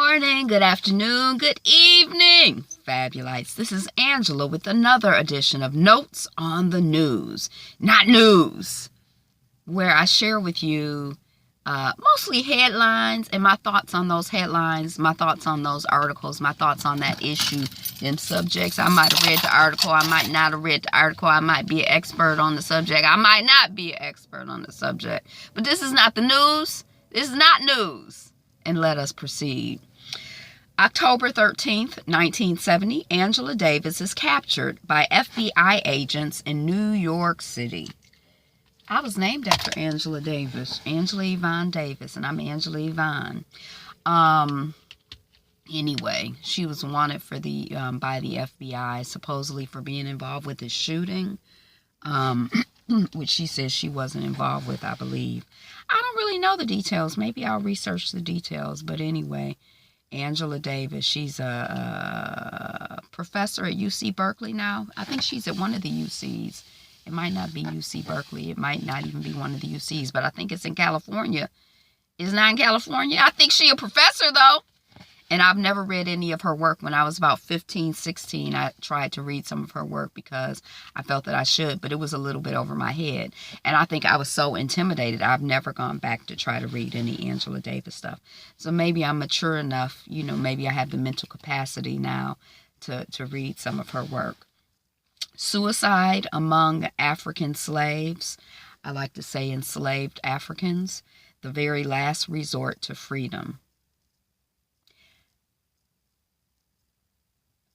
morning, good afternoon, good evening, Fabulites. This is Angela with another edition of Notes on the News, Not News, where I share with you mostly headlines and my thoughts on those headlines, my thoughts on those articles, my thoughts on that issue, them subjects. I might have read the article, I might not have read the article, I might be an expert on the subject, I might not be an expert on the subject. But this is not the news, this is not news. And let us proceed. October 13th, 1970, Angela Davis is captured by FBI agents in New York City. I was named after Angela Davis, Angela Yvonne Davis, and I'm Angela Yvonne. Anyway, she was wanted for by the FBI, supposedly for being involved with the shooting, which she says she wasn't involved with, I believe. I don't really know the details. Maybe I'll research the details. But anyway, Angela Davis, she's a professor at UC Berkeley now. I think she's at one of the UCs. It might not be UC Berkeley. It might not even be one of the UCs, but I think it's in California. It's not in California. I think she's a professor, though. And I've never read any of her work. When I was about 15, 16, I tried to read some of her work because I felt that I should, but it was a little bit over my head. And I think I was so intimidated, I've never gone back to try to read any Angela Davis stuff. So maybe I'm mature enough, maybe I have the mental capacity now to read some of her work. Suicide among African slaves. I like to say enslaved Africans. The very last resort to freedom.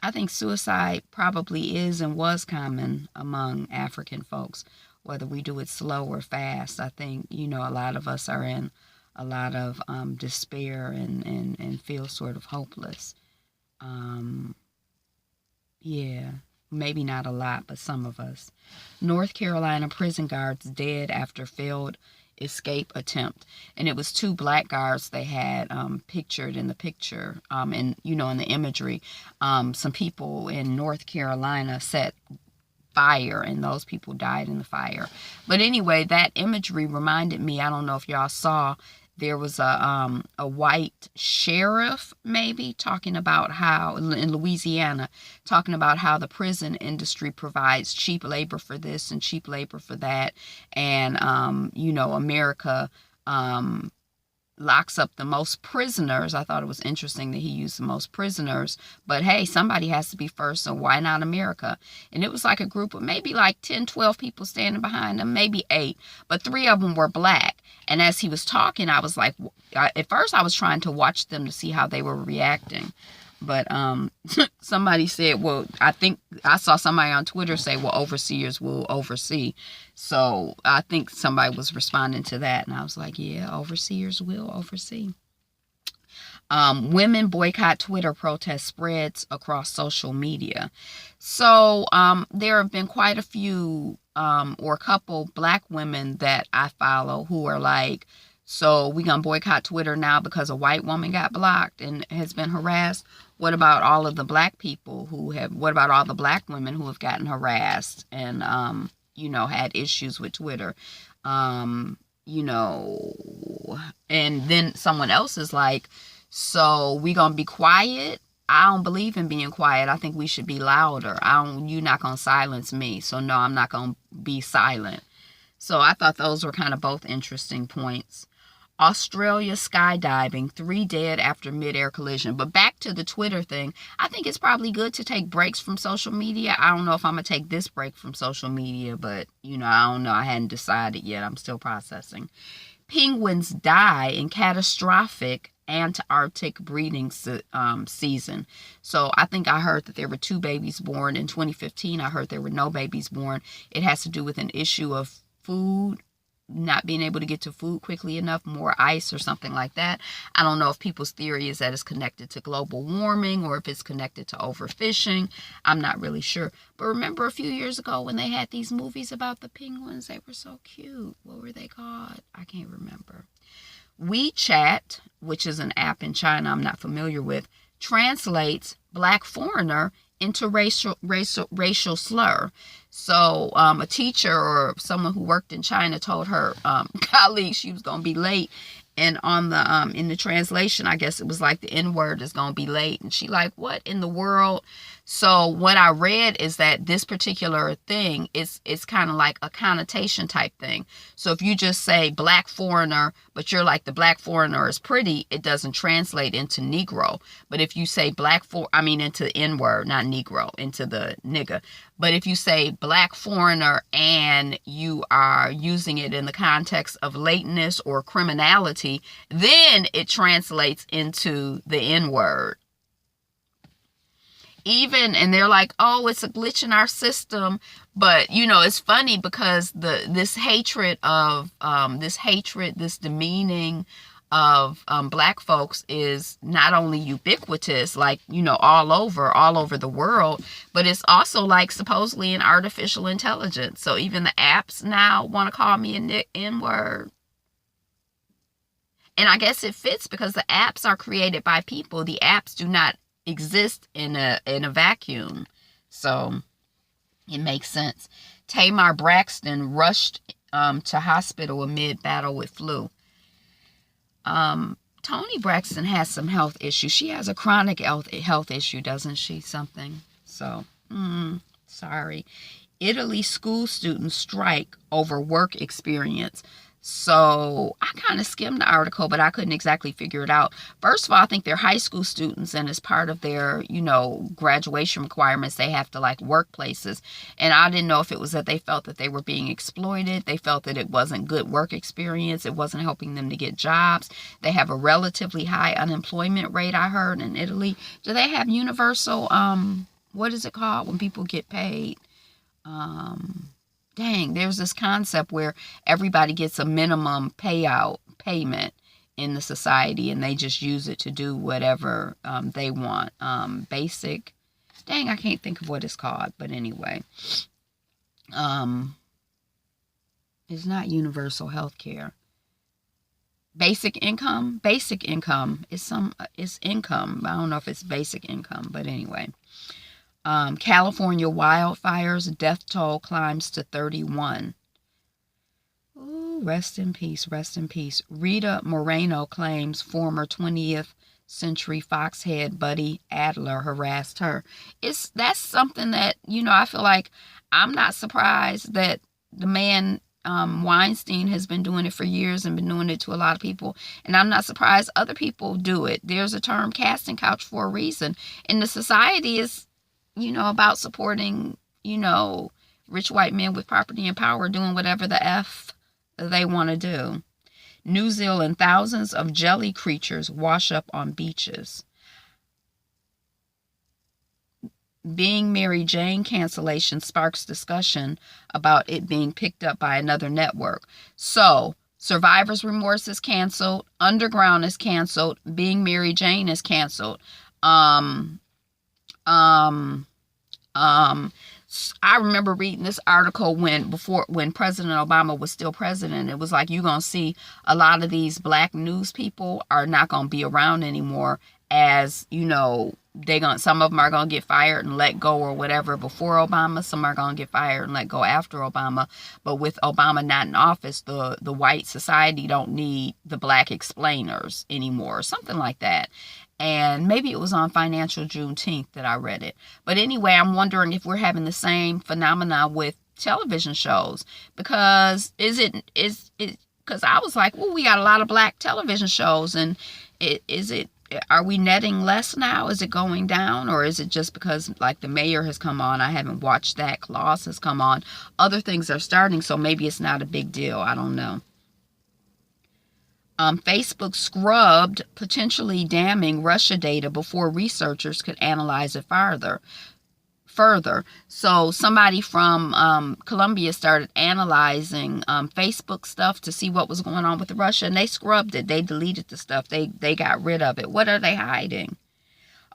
I think suicide probably is and was common among African folks, whether we do it slow or fast. I think, a lot of us are in a lot of despair and feel sort of hopeless. Yeah, maybe not a lot, but some of us. North Carolina prison guards dead after failed escape attempt, and it was 2 black guards they had pictured in the picture, and in the imagery. Some people in North Carolina set fire, and those people died in the fire. But anyway, that imagery reminded me, I don't know if y'all saw, there was a white sheriff, maybe, talking about how, in Louisiana, talking about how the prison industry provides cheap labor for this and cheap labor for that. And, America locks up the most prisoners. I thought it was interesting that he used the most prisoners. But, hey, somebody has to be first, so why not America? And it was like a group of maybe like 10, 12 people standing behind him, maybe 8. But 3 of them were black. And as he was talking, I was like, at first I was trying to watch them to see how they were reacting. But somebody said, well, I think I saw somebody on Twitter say, well, overseers will oversee. So I think somebody was responding to that. And I was like, yeah, overseers will oversee. Women boycott Twitter protest spreads across social media. So there have been quite a few or a couple black women that I follow who are like, so we're going to boycott Twitter now because a white woman got blocked and has been harassed. What about all of the black people what about all the black women who have gotten harassed and, had issues with Twitter? And then someone else is like, so we going to be quiet? I don't believe in being quiet. I think we should be louder. You're not going to silence me. So no, I'm not going to be silent. So I thought those were kind of both interesting points. Australia skydiving, 3 dead after mid-air collision. But back to the Twitter thing, I think it's probably good to take breaks from social media. I don't know if I'm going to take this break from social media, but, I don't know. I hadn't decided yet. I'm still processing. Penguins die in catastrophic Antarctic breeding season. So I think I heard that there were 2 babies born. In 2015, I heard there were no babies born. It has to do with an issue of food, not being able to get to food quickly enough, more ice or something like that. I don't know if people's theory is that it's connected to global warming or if it's connected to overfishing. I'm not really sure. But remember a few years ago when they had these movies about the penguins? They were so cute. What were they called? I can't remember. WeChat, which is an app in China I'm not familiar with, translates black foreigner into racial slur. So a teacher or someone who worked in China told her colleague she was going to be late And on the in the translation, I guess it was like the N-word is gonna be late, and she like, what in the world? So what I read is that this particular thing is it's kind of like a connotation type thing. So if you just say black foreigner, but you're like, the black foreigner is pretty, it doesn't translate into Negro. But if you say into N-word, not Negro, into the nigga. But if you say black foreigner and you are using it in the context of lateness or criminality, then it translates into the N-word. And they're like, oh, it's a glitch in our system. But, it's funny because this demeaning of black folks is not only ubiquitous, like, all over the world, but it's also like supposedly an artificial intelligence. So even the apps now want to call me an N-word. And I guess it fits because the apps are created by people. The apps do not exist in a vacuum. So it makes sense. Tamar Braxton rushed to hospital amid battle with flu. Toni Braxton has some health issues. She has a chronic health issue, doesn't she? Something. So, sorry. Italy school students strike over work experience. So I kind of skimmed the article, but I couldn't exactly figure it out. First of all, I think they're high school students, and as part of their, graduation requirements, they have to like workplaces. And I didn't know if it was that they felt that they were being exploited. They felt that it wasn't good work experience. It wasn't helping them to get jobs. They have a relatively high unemployment rate, I heard, in Italy. Do they have universal, what is it called when people get paid? There's this concept where everybody gets a minimum payment in the society, and they just use it to do whatever they want. Basic, I can't think of what it's called, but anyway, it's not universal health care. Basic income is income. I don't know if it's basic income, but anyway. California wildfires, death toll climbs to 31. Ooh, rest in peace, rest in peace. Rita Moreno claims former 20th century Foxhead Buddy Adler harassed her. That's something that, I feel like I'm not surprised that the man Weinstein has been doing it for years and been doing it to a lot of people. And I'm not surprised other people do it. There's a term, casting couch, for a reason. And the society is about supporting, rich white men with property and power doing whatever the F they want to do. New Zealand, thousands of jelly creatures wash up on beaches. Being Mary Jane cancellation sparks discussion about it being picked up by another network. So, Survivor's Remorse is canceled. Underground is canceled. Being Mary Jane is canceled. I remember reading this article when President Obama was still president. It was like, you're going to see a lot of these black news people are not going to be around anymore, as, some of them are going to get fired and let go or whatever before Obama. Some are going to get fired and let go after Obama. But with Obama not in office, the white society don't need the black explainers anymore. Something like that. And maybe it was on Financial Juneteenth that I read it. But anyway, I'm wondering if we're having the same phenomena with television shows. Because because I was like, well, we got a lot of black television shows. And are we netting less now? Is it going down? Or is it just because, like, The Mayor has come on? I haven't watched that. Claus has come on. Other things are starting, so maybe it's not a big deal. I don't know. Facebook scrubbed potentially damning Russia data before researchers could analyze it further. So somebody from Colombia started analyzing Facebook stuff to see what was going on with Russia, and they scrubbed it. They deleted the stuff. They got rid of it. What are they hiding?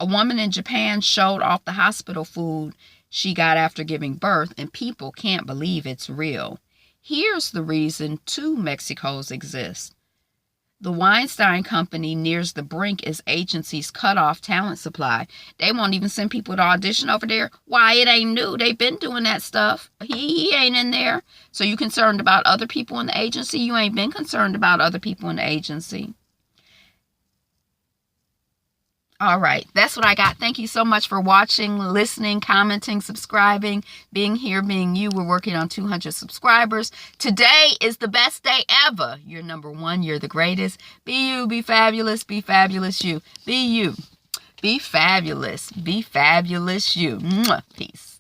A woman in Japan showed off the hospital food she got after giving birth, and people can't believe it's real. Here's the reason two Mexicos exist. The Weinstein Company nears the brink as agencies cut off talent supply. They won't even send people to audition over there. Why? It ain't new. They've been doing that stuff. He ain't in there. So you concerned about other people in the agency? You ain't been concerned about other people in the agency. All right, that's what I got. Thank you so much for watching, listening, commenting, subscribing, being here, being you. We're working on 200 subscribers. Today is the best day ever. You're number one. You're the greatest. Be you. Be fabulous. Be fabulous you. Be you. Be fabulous. Be fabulous you. Peace.